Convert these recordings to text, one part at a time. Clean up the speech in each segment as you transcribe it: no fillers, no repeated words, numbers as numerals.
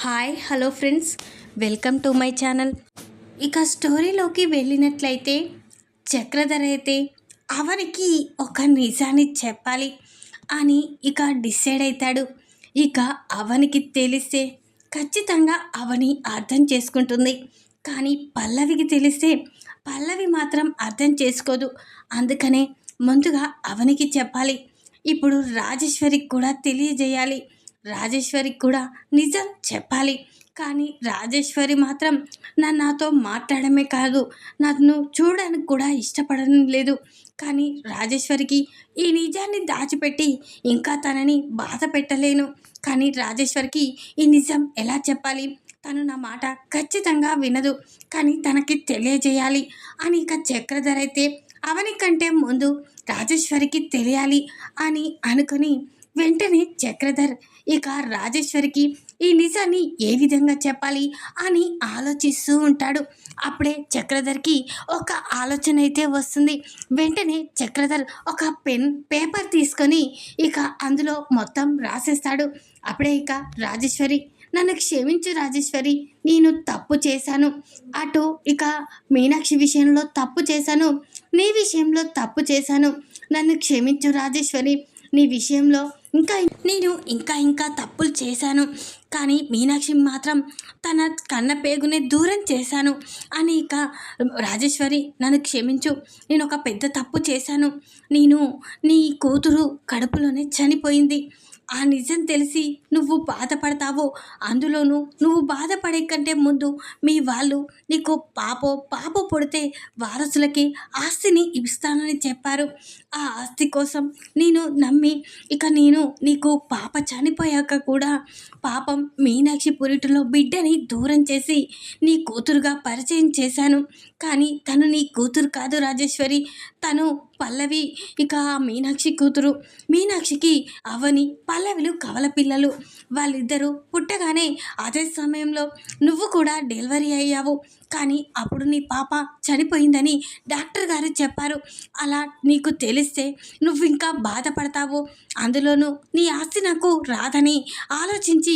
Hi hello friends, welcome to my channel. ఇక స్టోరీలోకి వెళ్ళినట్లయితే చక్రధర్ అయితే అవనికి ఒక నిజాన్ని చెప్పాలి అని డిసైడ్ అవుతాడు. ఇక అవనికి తెలిస్తే ఖచ్చితంగా అవని అర్థం చేసుకుంటుంది. కానీ పల్లవికి తెలిస్తే పల్లవి మాత్రం అర్థం చేసుకోదు. అందుకనే ముందుగా అవనికి చెప్పాలి. ఇప్పుడు రాజేశ్వరికి కూడా తెలియజేయాలి. రాజేశ్వరికి కూడా నిజం చెప్పాలి. కానీ రాజేశ్వరి మాత్రం నాతో మాట్లాడమే కాదు, నన్ను చూడడానికి కూడా ఇష్టపడడం లేదు. కానీ రాజేశ్వరికి ఈ నిజాన్ని దాచిపెట్టి ఇంకా తనని బాధ పెట్టలేను. కానీ రాజేశ్వరికి ఈ నిజం ఎలా చెప్పాలి? తను నా మాట ఖచ్చితంగా వినదు, కానీ తనకి తెలియజేయాలి అని చక్రధర్ అయితే అవని కంటే ముందు రాజేశ్వరికి తెలియాలి అని అనుకుని వెంటనే చక్రధర్ రాజేశ్వరికి ఈ నిజాన్ని ఏ విధంగా చెప్పాలి అని ఆలోచిస్తూ ఉంటాడు. అప్పుడే చక్రధర్కి ఒక ఆలోచన అయితే వస్తుంది. వెంటనే చక్రధర్ ఒక పేపర్ తీసుకొని అందులో మొత్తం రాసేస్తాడు. అప్పుడే రాజేశ్వరి, నన్ను క్షమించు రాజేశ్వరి, నేను తప్పు చేశాను. అటు మీనాక్షి విషయంలో తప్పు చేశాను, నీ విషయంలో తప్పు చేశాను. నన్ను క్షమించు రాజేశ్వరి, నీ విషయంలో నేను ఇంకా తప్పులు చేశాను. కానీ మీనాక్షి మాత్రం తన కన్న పేగునే దూరం చేశాను అని రాజేశ్వరి, నన్ను క్షమించు, నేను ఒక పెద్ద తప్పు చేశాను. నీ కూతురు కడుపులోనే చనిపోయింది. ఆ నిజం తెలిసి నువ్వు బాధపడతావో, అందులోనూ నువ్వు బాధపడే కంటే ముందు మీ వాళ్ళు నీకు పాప పుడితే వారసులకి ఆస్తిని ఇస్తానని చెప్పారు. ఆ ఆస్తి కోసం నేను నమ్మి నేను నీకు పాప చనిపోయాక కూడా పాపం మీనాక్షి పురిటిలో బిడ్డని దూరం చేసి నీ కూతురుగా పరిచయం చేశాను. కానీ తను నీ కూతురు కాదు రాజేశ్వరి, తను పల్లవి. మీనాక్షి కూతురు. మీనాక్షికి అవని పల్లవిలు కవల పిల్లలు. వాళ్ళిద్దరూ పుట్టగానే అదే సమయంలో నువ్వు కూడా డెలివరీ అయ్యావు. కానీ అప్పుడు నీ పాప చనిపోయిందని డాక్టర్ గారు చెప్పారు. అలా నీకు తెలిస్తే నువ్వు ఇంకా బాధపడతావు. అందులోనూ నీ ఆస్తి నాకు రాదని ఆలోచించి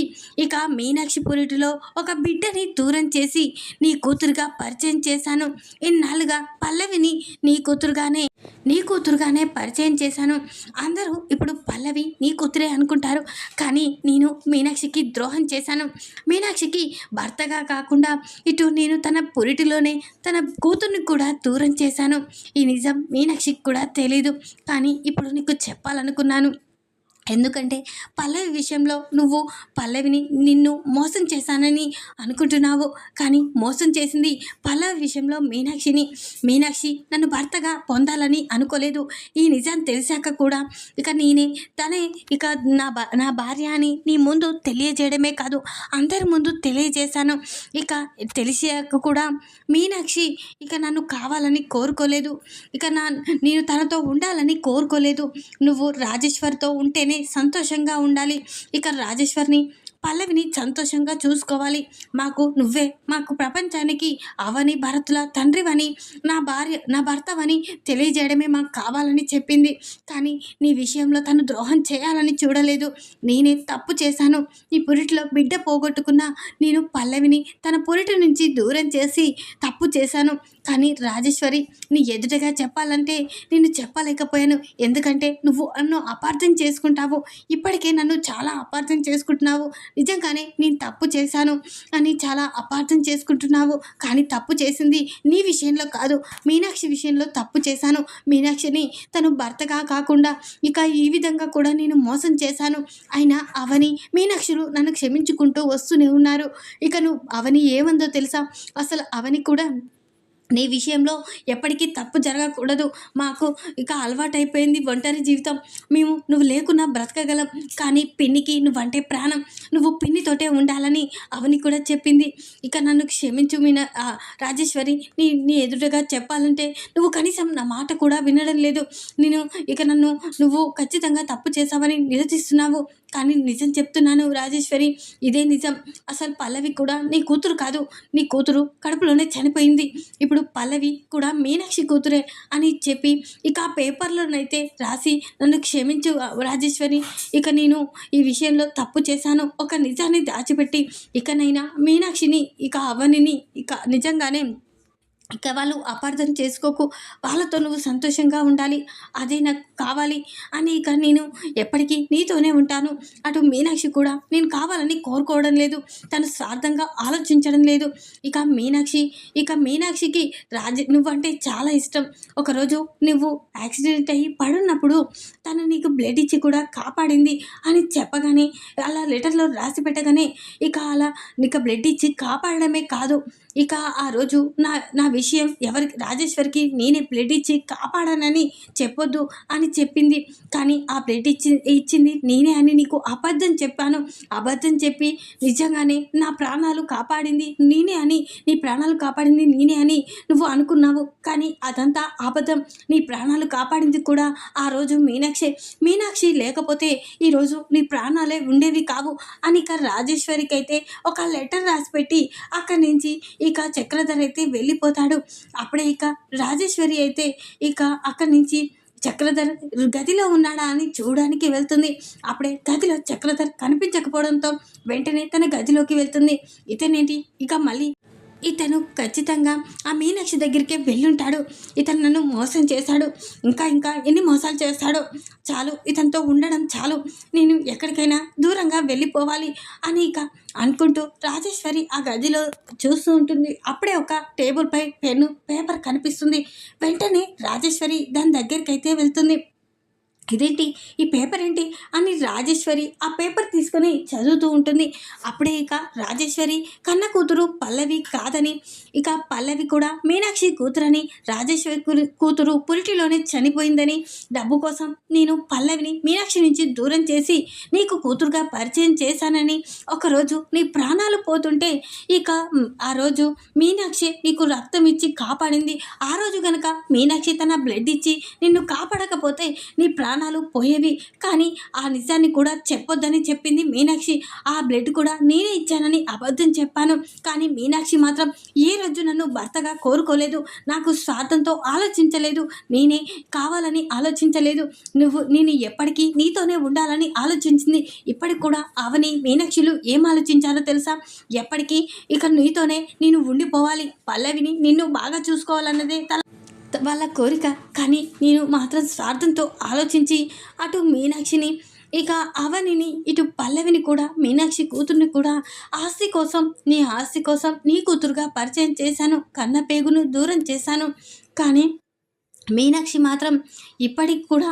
మీనాక్షి పురిటిలో ఒక బిడ్డని దూరం చేసి నీ కూతురుగా పరిచయం చేశాను. ఇన్నాళ్ళుగా పల్లవిని నీ కూతురుగానే పరిచయం చేశాను. అందరూ ఇప్పుడు పల్లవి నీ కూతురే అనుకుంటారు. కానీ నేను మీనాక్షికి ద్రోహం చేశాను. మీనాక్షికి భర్తగా కాకుండా ఇటు నేను తన పురిటిలోనే తన కూతుర్ని కూడా దూరం చేశాను. ఈ నిజం మీనాక్షికి కూడా తెలీదు. కానీ ఇప్పుడు నీకు చెప్పాలనుకున్నాను. ఎందుకంటే పల్లవి విషయంలో నువ్వు నిన్ను మోసం చేశానని అనుకుంటున్నావు. కానీ మోసం చేసింది పల్లవి విషయంలో మీనాక్షి నన్ను భర్తగా పొందాలని అనుకోలేదు. ఈ నిజం తెలిసాక కూడా నేనే తనే నా భార్య అని నీ ముందు తెలియజేయడమే కాదు, అందరి ముందు తెలియజేశాను. తెలిసాక కూడా మీనాక్షి నన్ను కావాలని కోరుకోలేదు. నేను తనతో ఉండాలని కోరుకోలేదు. నువ్వు రాజేశ్వర్తో ఉంటేనే సంతోషంగా ఉండాలి. రాజేశ్వర్ని పల్లవిని సంతోషంగా చూసుకోవాలి. మాకు ప్రపంచానికి అవని భరతుల తండ్రివని, నా భర్తవని తెలియజేయడమే మాకు కావాలని చెప్పింది. కానీ నీ విషయంలో తను ద్రోహం చేయాలని చూడలేదు. నేనే తప్పు చేశాను. నీ పురిటిలో బిడ్డ పోగొట్టుకున్న నేను పల్లవిని తన పురిటి నుంచి దూరం చేసి తప్పు చేశాను. కానీ రాజేశ్వరి, నీ ఎదుటగా చెప్పాలంటే నేను చెప్పలేకపోయాను. ఎందుకంటే నువ్వు నన్ను అపార్థం చేసుకుంటావు. ఇప్పటికే నన్ను చాలా అపార్థం చేసుకుంటున్నావు. నిజంగానే నేను తప్పు చేశాను అని చాలా అపార్థం చేసుకుంటున్నావు. కానీ తప్పు చేసింది నీ విషయంలో కాదు, మీనాక్షి విషయంలో తప్పు చేశాను. మీనాక్షిని తను భర్తగా కాకుండా ఈ విధంగా కూడా నేను మోసం చేశాను. అయినా అవని మీనాక్షులు నన్ను క్షమించుకుంటూ వస్తూనే ఉన్నారు. నువ్వు అవని ఏమందో తెలుసా? అసలు అవని కూడా నీ విషయంలో ఎప్పటికీ తప్పు జరగకూడదు. మాకు అలవాటైపోయింది ఒంటరి జీవితం. నువ్వు లేకున్నా బ్రతకగలం. కానీ పిన్నికి నువ్వంటే ప్రాణం. నువ్వు పిన్నితోటే ఉండాలని అవని కూడా చెప్పింది. నన్ను క్షమించు రాజేశ్వరి, నీ ఎదురుగా చెప్పాలంటే నువ్వు కనీసం నా మాట కూడా వినడం లేదు. నువ్వు ఖచ్చితంగా తప్పు చేశావని నిరసిస్తున్నావు. కానీ నిజం చెప్తున్నాను రాజేశ్వరి, ఇదే నిజం. అసలు పల్లవి కూడా నీ కూతురు కాదు, నీ కూతురు కడుపులోనే చనిపోయింది. ఇప్పుడు పల్లవి కూడా మీనాక్షి కూతురే అని చెప్పి ఇక ఆ పేపర్లోనైతే రాసి నన్ను క్షమించు రాజేశ్వరి, ఇక నేను ఈ విషయంలో తప్పు చేశాను, ఒక నిజాన్ని దాచిపెట్టి ఇకనైనా మీనాక్షిని ఇక అవనిని ఇక నిజంగానే ఇక వాళ్ళు అపార్థం చేసుకోకు, వాళ్ళతో నువ్వు సంతోషంగా ఉండాలి, అదే నాకు కావాలి అని ఇక నేను ఎప్పటికీ నీతోనే ఉంటాను. అటు మీనాక్షి కూడా నేను కావాలని కోరుకోవడం లేదు, తను స్వార్థంగా ఆలోచించడం లేదు. ఇక మీనాక్షికి నువ్వంటే చాలా ఇష్టం. ఒకరోజు నువ్వు యాక్సిడెంట్ అయ్యి పడున్నప్పుడు తను నీకు బ్లడ్ ఇచ్చి కూడా కాపాడింది అని చెప్పగానే, అలా లెటర్లో రాసి పెట్టగానే ఇక అలా నీకు బ్లడ్ ఇచ్చి కాపాడడమే కాదు, ఇక ఆ రోజు నా నా విషయం రాజేశ్వరికి నేనే బ్లడ్ ఇచ్చి కాపాడానని చెప్పొద్దు అని చెప్పింది. కానీ ఆ బ్లడ్ ఇచ్చింది నేనే అని నీకు అబద్ధం చెప్పాను. అబద్ధం చెప్పి నిజంగానే నా ప్రాణాలు కాపాడింది నేనే అని, నీ ప్రాణాలు కాపాడింది నేనే అని నువ్వు అనుకున్నావు. కానీ అదంతా అబద్ధం. నీ ప్రాణాలు కాపాడింది కూడా ఆ రోజు మీనాక్షి లేకపోతే ఈరోజు నీ ప్రాణాలే ఉండేవి కావు అని ఇక రాజేశ్వరికి అయితే ఒక లెటర్ రాసిపెట్టి అక్కడి నుంచి ఇక చక్రధర్ అయితే వెళ్ళిపోతాడు. అప్పుడే ఇక రాజేశ్వరి అయితే ఇక అక్కడి నుంచి చక్రధర్ గదిలో ఉన్నాడా అని చూడడానికి వెళ్తుంది. అప్పుడే గదిలో చక్రధర్ కనిపించకపోవడంతో వెంటనే తన గదిలోకి వెళ్తుంది. ఇతనేంటి ఇక మళ్ళీ ఇతను ఖచ్చితంగా ఆ మీనాక్షి దగ్గరికే వెళ్ళుంటాడు, ఇతను నన్ను మోసం చేశాడు, ఇంకా ఎన్ని మోసాలు చేస్తాడో, చాలు ఇతనితో ఉండడం చాలు, నేను ఎక్కడికైనా దూరంగా వెళ్ళిపోవాలి అని ఇక అనుకుంటూ రాజేశ్వరి ఆ గదిలో చూస్తూ ఉంటుంది. అప్పుడే ఒక టేబుల్పై పెన్ను పేపర్ కనిపిస్తుంది. వెంటనే రాజేశ్వరి దాని దగ్గరికి అయితే వెళ్తుంది. ఇదేంటి, ఈ పేపర్ ఏంటి అని రాజేశ్వరి ఆ పేపర్ తీసుకొని చదువుతూ ఉంటుంది. అప్పుడే ఇక రాజేశ్వరి కన్న కూతురు పల్లవి కాదని, ఇక పల్లవి కూడా మీనాక్షి కూతురని, రాజేశ్వరి కూతురు పురిటిలోనే చనిపోయిందని, డబ్బు కోసం నేను పల్లవిని మీనాక్షి నుంచి దూరం చేసి నీకు కూతురుగా పరిచయం చేశానని, ఒకరోజు నీ ప్రాణాలు పోతుంటే ఇక ఆ రోజు మీనాక్షి నీకు రక్తం ఇచ్చి కాపాడింది. ఆ రోజు గనక మీనాక్షి తన బ్లడ్ ఇచ్చి నిన్ను కాపాడకపోతే నీ ప్రాణాలు పోయేవి. కానీ ఆ నిజాన్ని కూడా చెప్పొద్దని చెప్పింది మీనాక్షి. ఆ బ్లడ్ కూడా నేనే ఇచ్చానని అబద్ధం చెప్పాను. కానీ మీనాక్షి మాత్రం ఏ రోజు నన్ను భర్తగా కోరుకోలేదు, నాకు స్వార్థంతో ఆలోచించలేదు, నేనే కావాలని ఆలోచించలేదు. నేను ఎప్పటికీ నీతోనే ఉండాలని ఆలోచించింది. ఇప్పటికి కూడా అవని మీనాక్షిలు ఏం ఆలోచించారో తెలుసా? ఎప్పటికీ ఇక నీతోనే నేను ఉండిపోవాలి, పల్లవిని నిన్ను బాగా చూసుకోవాలన్నదే వాళ్ళ కోరిక. కానీ నేను మాత్రం స్వార్థంతో ఆలోచించి అటు మీనాక్షిని ఇక అవనిని ఇటు పల్లవిని కూడా మీనాక్షి కూతుర్ని కూడా ఆస్తి కోసం నీ కూతురుగా పరిచయం చేశాను, కన్న పేగును దూరం చేశాను. కానీ మీనాక్షి మాత్రం ఇప్పటికి కూడా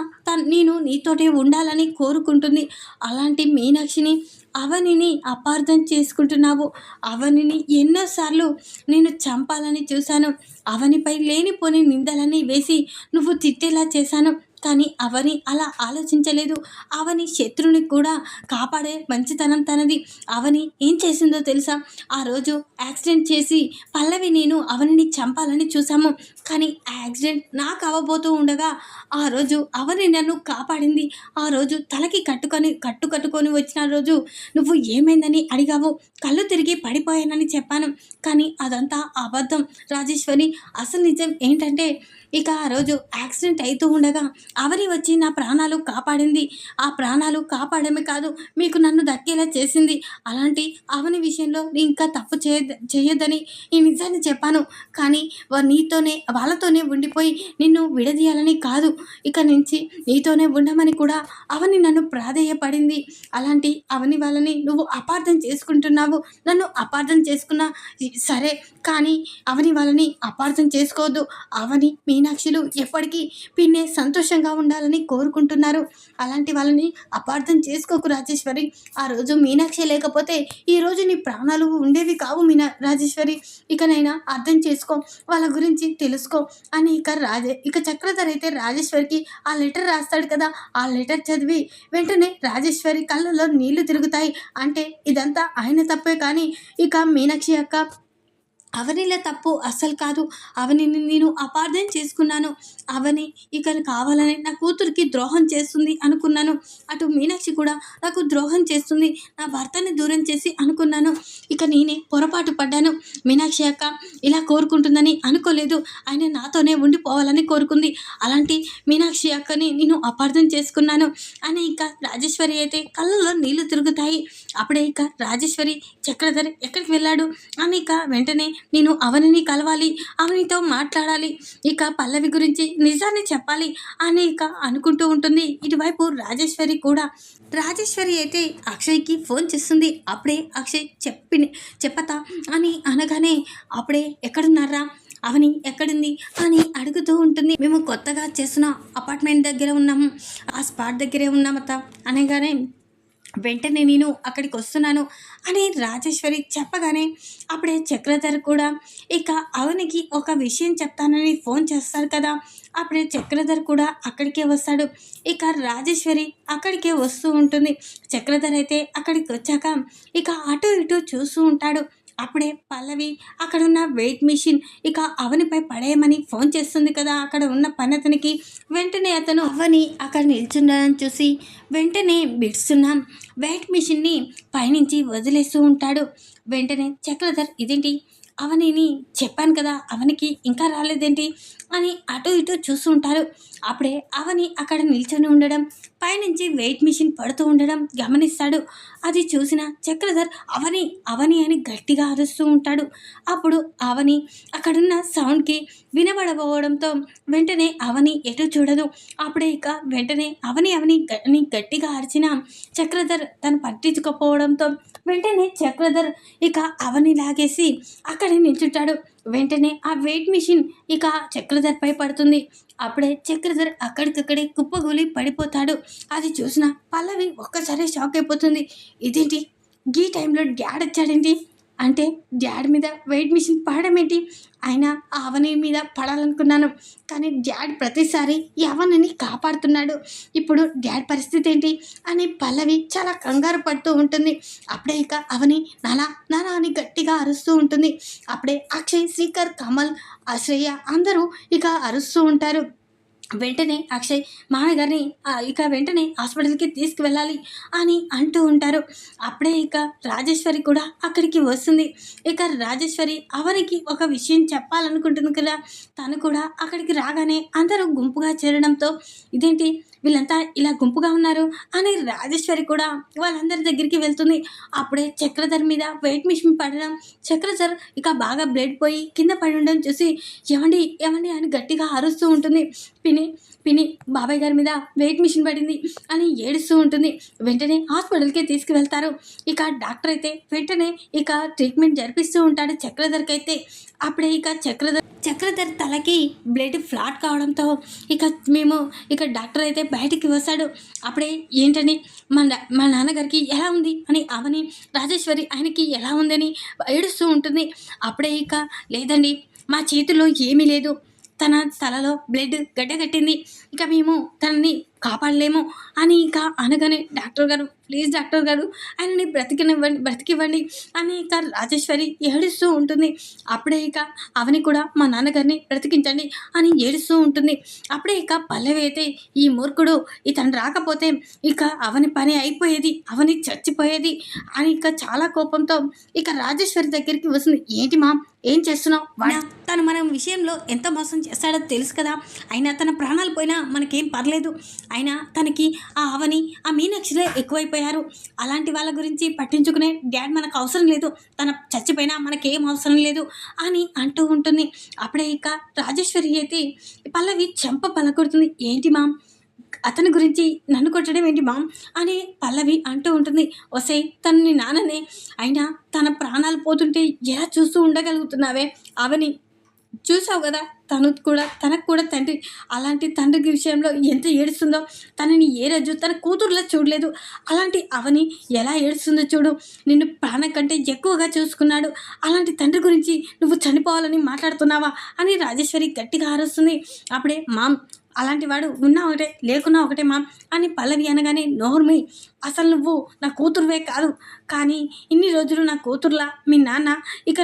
నేను నీతోటే ఉండాలని కోరుకుంటుంది. అలాంటి మీనాక్షిని అవనిని అపార్థం చేసుకుంటున్నావు. అవనిని ఎన్నోసార్లు నేను చంపాలని చూశాను, అవనిపై లేనిపోని నిందలని వేసి నువ్వు తిట్టేలా చేశాను. కానీ అవని అలా ఆలోచించలేదు. అవని శత్రుని కూడా కాపాడే మంచితనం తనది. అవని ఏం చేసిందో తెలుసా? ఆ రోజు యాక్సిడెంట్ చేసి పల్లవి నేను అవనిని చంపాలని చూసాము. కానీ యాక్సిడెంట్ నాకు అవ్వబోతూ ఉండగా ఆ రోజు అవని నన్ను కాపాడింది. ఆ రోజు తలకి కట్టుకొని వచ్చిన రోజు నువ్వు ఏమైందని అడిగావు, కళ్ళు తిరిగి పడిపోయానని చెప్పాను. కానీ అదంతా అబద్ధం రాజేశ్వరి. అసలు నిజం ఏంటంటే ఇక ఆ రోజు యాక్సిడెంట్ అవుతూ ఉండగా అవని వచ్చి నా ప్రాణాలు కాపాడింది. ఆ ప్రాణాలు కాపాడమే కాదు, మీకు నన్ను దక్కేలా చేసింది. అలాంటి అవని విషయంలో నీ ఇంకా తప్పు చేయొద్దని ఈ నిజాన్ని చెప్పాను. కానీ వాళ్ళతోనే ఉండిపోయి నిన్ను విడదీయాలని కాదు, ఇక నుంచి నీతోనే ఉండమని కూడా అవని నన్ను ప్రాధేయపడింది. అలాంటి అవని వాళ్ళని నువ్వు అపార్థం చేసుకుంటున్నావు. నన్ను అపార్థం చేసుకున్నా సరే, కానీ అవని వాళ్ళని అపార్థం చేసుకోవద్దు. అవని మీనాక్షిలు ఎప్పటికీ పిన్నే సంతోషంగా ఉండాలని కోరుకుంటున్నారు. అలాంటి వాళ్ళని అపార్థం చేసుకోకు రాజేశ్వరి. ఆ రోజు మీనాక్షి లేకపోతే ఈరోజు నీ ప్రాణాలు ఉండేవి కావు రాజేశ్వరి. ఇకనైనా అర్థం చేసుకో, వాళ్ళ గురించి తెలుసుకో అని ఇక చక్రధర్ అయితే రాజేశ్వరికి ఆ లెటర్ రాస్తాడు కదా. ఆ లెటర్ చదివి వెంటనే రాజేశ్వరి కళ్ళలో నీళ్లు తిరుగుతాయి. అంటే ఇదంతా ఆయన తప్పే. కానీ ఇక మీనాక్షి అక్క అవనిలో తప్పు అస్సలు కాదు. అవనిని నేను అపార్థం చేసుకున్నాను. అవని ఇక కావాలని నా కూతురికి ద్రోహం చేస్తుంది అనుకున్నాను. అటు మీనాక్షి కూడా నాకు ద్రోహం చేస్తుంది, నా భర్తని దూరం చేసి అనుకున్నాను. ఇక నేనే పొరపాటు పడ్డాను. మీనాక్షి అక్క ఇలా కోరుకుంటుందని అనుకోలేదు. ఆయన నాతోనే ఉండిపోవాలని కోరుకుంది. అలాంటి మీనాక్షి అక్కని నేను అపార్థం చేసుకున్నాను అని ఇక రాజేశ్వరి అయితే కళ్ళలో నీళ్లు తిరుగుతాయి. అప్పుడే ఇక రాజేశ్వరి చక్రధర్ ఎక్కడికి వెళ్ళాడు అని ఇక వెంటనే నేను అవనిని కలవాలి, అవనితో మాట్లాడాలి, ఇక పల్లవి గురించి నిజాన్ని చెప్పాలి అని ఇక అనుకుంటూ ఉంటుంది. ఇటువైపు రాజేశ్వరి అయితే అక్షయ్కి ఫోన్ చేస్తుంది. అప్పుడే అక్షయ్ చెప్పతా అని అనగానే అప్పుడే ఎక్కడున్నారా, అవని ఎక్కడుంది అని అడుగుతూ ఉంటుంది. మేము కొత్తగా చేస్తున్న అపార్ట్మెంట్ దగ్గర ఉన్నాము, ఆ స్పాట్ దగ్గరే ఉన్నామత్త అనగానే వెంటనే నేను అక్కడికి వస్తున్నాను అని రాజేశ్వరి చెప్పగానే అప్పుడే చక్రధర్ కూడా ఇక అవనికి ఒక విషయం చెప్తానని ఫోన్ చేస్తాడు కదా. అప్పుడే చక్రధర్ కూడా అక్కడికే వస్తాడు. ఇక రాజేశ్వరి అక్కడికే వస్తూ ఉంటుంది. చక్రధర్ అయితే అక్కడికి వచ్చాక ఇక అటు ఇటు చూస్తూ ఉంటాడు. అప్పుడే పల్లవి అక్కడున్న వెయిట్ మిషన్ ఇక అవనిపై పడేయమని ఫోన్ చేస్తుంది కదా అక్కడ ఉన్న పని అతనికి. వెంటనే అతను అవని అక్కడ నిల్చుండడం చూసి వెంటనే బిడ్స్తున్న వెయిట్ మిషన్ని పైనుంచి వదిలేస్తూ ఉంటాడు. వెంటనే చక్రధర్ ఇదేంటి, అవనిని చెప్పాను కదా అవనికి ఇంకా రాలేదేంటి అని అటు ఇటు చూస్తూ ఉంటారు. అప్పుడే అవని అక్కడ నిల్చొని ఉండడం, పైనుంచి వెయిట్ మిషన్ పడుతూ ఉండడం గమనిస్తాడు. అది చూసిన చక్రధర్ అవని అవని అని గట్టిగా అరుస్తూ ఉంటాడు. అప్పుడు అవని అక్కడున్న సౌండ్కి వినబడకపోవడంతో వెంటనే అవని ఎటు చూడదు. అప్పుడే ఇక వెంటనే అవని అవని అని గట్టిగా అరిచిన చక్రధర్ తను పట్టించుకోకపోవడంతో వెంటనే చక్రధర్ ఇక అవని లాగేసి అక్కడే నిల్చుంటాడు. వెంటనే ఆ వెయిట్ మిషన్ ఇక చక్రధర్పై పడుతుంది. అప్పుడే చక్రధర్ అక్కడికక్కడే కుప్పగూలి పడిపోతాడు. అది చూసిన పల్లవి ఒక్కసారి షాక్ అయిపోతుంది. ఇదేంటి, ఈ టైంలో డాడ్ వచ్చాడేంటి, అంటే డాడ్ మీద వెయిట్ మిషన్ పడడం ఏంటి, అయినా అవని మీద పడాలనుకున్నాను కానీ డాడ్ ప్రతిసారి ఈ అవనిని కాపాడుతున్నాడు, ఇప్పుడు డాడ్ పరిస్థితి ఏంటి అని పల్లవి చాలా కంగారు పడుతూ ఉంటుంది. అప్పుడే ఇక అవని నానా నానా అని గట్టిగా అరుస్తూ ఉంటుంది. అప్పుడే అక్షయ్, శ్రీకర్, కమల్, అశ్రయ్య అందరూ ఇక అరుస్తూ ఉంటారు. వెంటనే అక్షయ్ మామగారిని ఇక వెంటనే హాస్పిటల్కి తీసుకువెళ్ళాలి అని అంటూ ఉంటారు. అప్పుడే ఇక రాజేశ్వరి కూడా అక్కడికి వస్తుంది. ఇక రాజేశ్వరి అవనికి ఒక విషయం చెప్పాలనుకుంటుంది కదా. తను కూడా అక్కడికి రాగానే అందరూ గుంపుగా చేరడంతో ఇదేంటి వీళ్ళంతా ఇలా గుంపుగా ఉన్నారు అని రాజేశ్వరి కూడా వాళ్ళందరి దగ్గరికి వెళ్తుంది. అప్పుడే చక్రధర్ మీద వెయిట్ మిషన్ పడడం, చక్రధర్ ఇక బాగా బ్లడ్ పోయి కింద పడి ఉండడం చూసి ఏమండి ఏమండి అని గట్టిగా అరుస్తూ ఉంటుంది. పిని పిని బాబాయ్ గారి మీద వెయిట్ మిషన్ పడింది అని ఏడుస్తూ ఉంటుంది. వెంటనే హాస్పిటల్కి తీసుకువెళ్తారు. ఇక డాక్టర్ అయితే వెంటనే ఇక ట్రీట్మెంట్ జరిపిస్తూ ఉంటాడు చక్రధర్కి అయితే. అప్పుడే ఇక చక్రధర్ తలకి బ్లడ్ ఫ్లాట్ కావడంతో ఇక డాక్టర్ అయితే బయటికి వస్తాడు. అప్పుడే ఏంటని మా నాన్నగారికి ఎలా ఉంది అని అవని రాజేశ్వరి ఆయనకి ఎలా ఉందని ఏడుస్తూ ఉంటుంది. అప్పుడే ఇక లేదండి మా చేతిలో ఏమీ లేదు, తన తలలో బ్లడ్ గడ్డగట్టింది, ఇక మేము తనని కాపాడలేము అని ఇక అనగానే డాక్టర్ గారు ప్లీజ్ డాక్టర్ గారు ఆయనని బ్రతికివ్వండి అని ఇక రాజేశ్వరి ఏడుస్తూ ఉంటుంది. అప్పుడే ఇక అవని కూడా మా నాన్నగారిని బ్రతికించండి అని ఏడుస్తూ ఉంటుంది. అప్పుడే ఇక పల్లవి అయితే ఈ మూర్ఖుడు ఇతను రాకపోతే ఇక అవని పని అయిపోయేది, అవని చచ్చిపోయేది అని ఇక చాలా కోపంతో ఇక రాజేశ్వరి దగ్గరికి వస్తుంది. ఏంటి మా ఏం చేస్తున్నావు, తను మన విషయంలో ఎంత మోసం చేస్తాడో తెలుసు కదా, అయినా తన ప్రాణాలు పోయినా మనకేం పర్లేదు, అయినా తనకి ఆ అవని ఆ మీనాక్షిలో ఎక్కువైపోయారు, అలాంటి వాళ్ళ గురించి పట్టించుకునే డాడ్ మనకు అవసరం లేదు, తన చచ్చిపోయినా మనకేం అవసరం లేదు అని అంటూ ఉంటుంది. అప్పుడే ఇక రాజేశ్వరి అయితే పల్లవి చెంప పలకొడుతుంది. ఏంటి మామ్ అతని గురించి నన్ను కొట్టడం ఏంటి మామ్ అని పల్లవి అంటూ ఉంటుంది. వసే తనని నాన్ననే, అయినా తన ప్రాణాలు పోతుంటే ఎలా చూస్తూ ఉండగలుగుతున్నావే, అవని చూసావు కదా తనకు కూడా తండ్రి. అలాంటి తండ్రి విషయంలో ఎంత ఏడుస్తుందో, తనని ఏ రోజు తన కూతురులా చూడలేదు. అలాంటి అవని ఎలా ఏడుస్తుందో చూడు. నిన్ను ప్రాణం కంటే ఎక్కువగా చూసుకున్నాడు. అలాంటి తండ్రి గురించి నువ్వు చనిపోవాలని మాట్లాడుతున్నావా అని రాజేశ్వరి గట్టిగా అరుస్తుంది. అప్పుడే మామ్, అలాంటి వాడు ఉన్నా ఒకటే లేకున్నా ఒకటే మామ్ అని పల్లవి అనగానే, నోర్మి, అసలు నువ్వు నా కూతురువే కాదు, కానీ ఇన్ని రోజులు నా కూతురులా మీ నాన్న ఇక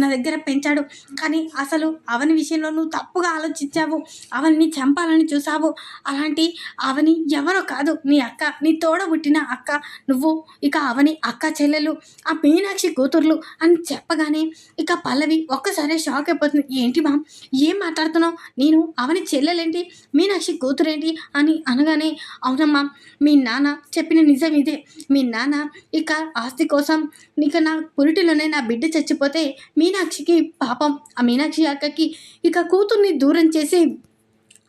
నా దగ్గర పెంచాడు. కానీ అసలు అవని విషయంలో నువ్వు తప్పుగా ఆలోచించావు. అవన్నీ చంపాలని చూసావు. అలాంటి అవని ఎవరో కాదు, నీ అక్క, నీ తోడబుట్టిన అక్క. నువ్వు ఇక అవని అక్క చెల్లెలు, ఆ మీనాక్షి కూతుర్లు అని చెప్పగానే ఇక పల్లవి ఒక్కసారి షాక్ అయిపోతుంది. ఏంటి మామ్, ఏం మాట్లాడుతున్నావు? నేను అవని చెల్లెలేంటి, మీనాక్షి కూతురేంటి అని అనగానే, అవునమ్మా, మీ నాన్న చెప్పిన నిజం ఇదే. మీ నాన్న ఇక ఆస్తి కోసం ఇక నా పురిటిలోనే నా బిడ్డ చచ్చిపోతే మీనాక్షికి పాపం, ఆ మీనాక్షి అక్కకి ఇక కూతుర్ని దూరం చేసి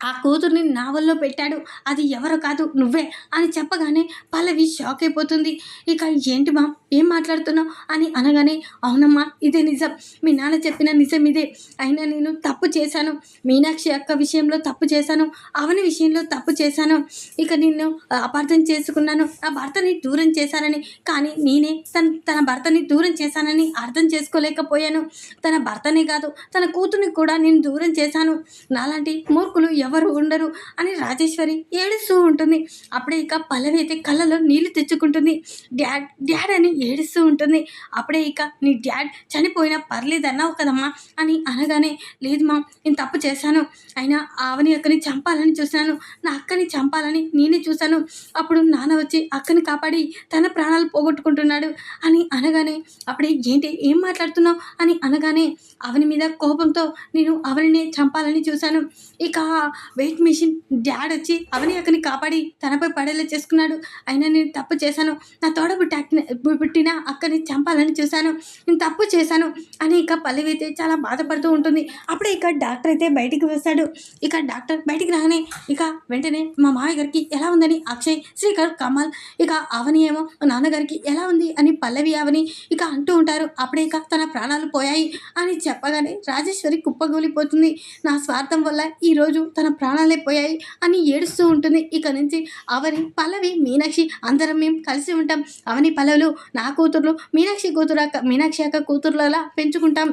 ఆ కూతుర్ని నా వల్ల పెట్టాడు. అది ఎవరో కాదు, నువ్వే అని చెప్పగానే పల్లవి షాక్ అయిపోతుంది. ఇక ఏంటి మామ్, ఏం మాట్లాడుతున్నావు అని అనగానే, అవునమ్మా, ఇదే నిజం. మీ నాన్న చెప్పిన నిజం ఇదే. అయినా నేను తప్పు చేశాను. మీనాక్షి అక్క విషయంలో తప్పు చేశాను. అవని విషయంలో తప్పు చేశాను. ఇక నిన్ను అపార్థం చేసుకున్నాను. నా భర్తని దూరం చేశానని. కానీ నేనే తన భర్తని దూరం చేశానని అర్థం చేసుకోలేకపోయాను. తన భర్తనే కాదు, తన కూతుర్ని కూడా నేను దూరం చేశాను. నాలాంటి మూర్ఖులు ఎవరు ఉండరు అని రాజేశ్వరి ఏడుస్తూ ఉంటుంది. అప్పుడే ఇక పల్లవి అయితే కళ్ళలో నీళ్లు తెచ్చుకుంటుంది. డాడ్ అని ఏడుస్తూ ఉంటుంది. అప్పుడే ఇక నీ డాడ్ చనిపోయినా పర్లేదన్నావు కదమ్మా అని అనగానే, లేదు మా, నేను తప్పు చేశాను. అయినా ఆవని అక్కని చంపాలని చూశాను. నా అక్కని చంపాలని నేనే చూశాను. అప్పుడు నాన్న వచ్చి అక్కని కాపాడి తన ప్రాణాలు పోగొట్టుకుంటున్నాడు అని అనగానే, అప్పుడే ఏంటి, ఏం మాట్లాడుతున్నావు అని అనగానే, అవని మీద కోపంతో నేను అవనినే చంపాలని చూశాను. ఇక వెయిట్ మిషన్ డాడ్ వచ్చి అవని అక్కని కాపాడి తనపై పడేలా చేసుకున్నాడు. అయినా నేను తప్పు చేశాను. నా పుట్టిన అక్కని చంపాలని చూశాను. నేను తప్పు చేశాను అని ఇక పల్లవి అయితే చాలా బాధపడుతూ ఉంటుంది. అప్పుడే ఇక డాక్టర్ అయితే బయటికి వస్తాడు. ఇక డాక్టర్ బయటికి రాగానే ఇక వెంటనే మా మామయ్య గారికి ఎలా ఉందని అక్షయ్, శ్రీకర్, కమల్, ఇక అవని ఏమో నాన్నగారికి ఎలా ఉంది అని పల్లవి అవని ఇక అంటూ ఉంటారు. అప్పుడే ఇక తన ప్రాణాలు పోయాయి అని చెప్పగానే రాజేశ్వరి కుప్పగూలిపోతుంది. నా స్వార్థం వల్ల ఈరోజు తన ప్రాణాలే పోయాయి అని ఏడుస్తూ ఉంటుంది. ఇక నుంచి అవని, పల్లవి, మీనాక్షి అందరం మేము కలిసి ఉంటాం. అవని పల్లవులు నా కూతుర్లు, మీనాక్షి అక్క కూతుర్లలా పెంచుకుంటాం.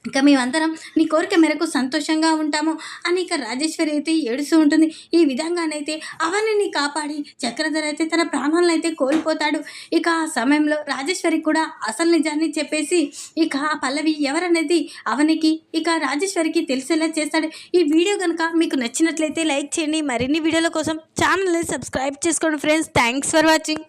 ఇక మేమందరం నీ కోరిక మేరకు సంతోషంగా ఉంటాము అని ఇక రాజేశ్వరి అయితే ఏడుస్తూ ఉంటుంది. ఈ విధంగానైతే అవనిని కాపాడి చక్రధర అయితే తన ప్రాణాలను అయితే కోల్పోతాడు. ఇక ఆ సమయంలో రాజేశ్వరి కూడా అసలు నిజాన్ని చెప్పేసి ఇక ఆ పల్లవి ఎవరనేది అవనికి ఇక రాజేశ్వరికి తెలిసేలా చేస్తాడు. ఈ వీడియో కనుక మీకు నచ్చినట్లయితే లైక్ చేయండి. మరిన్ని వీడియోల కోసం ఛానల్ని సబ్స్క్రైబ్ చేసుకోండి ఫ్రెండ్స్. Thanks for watching.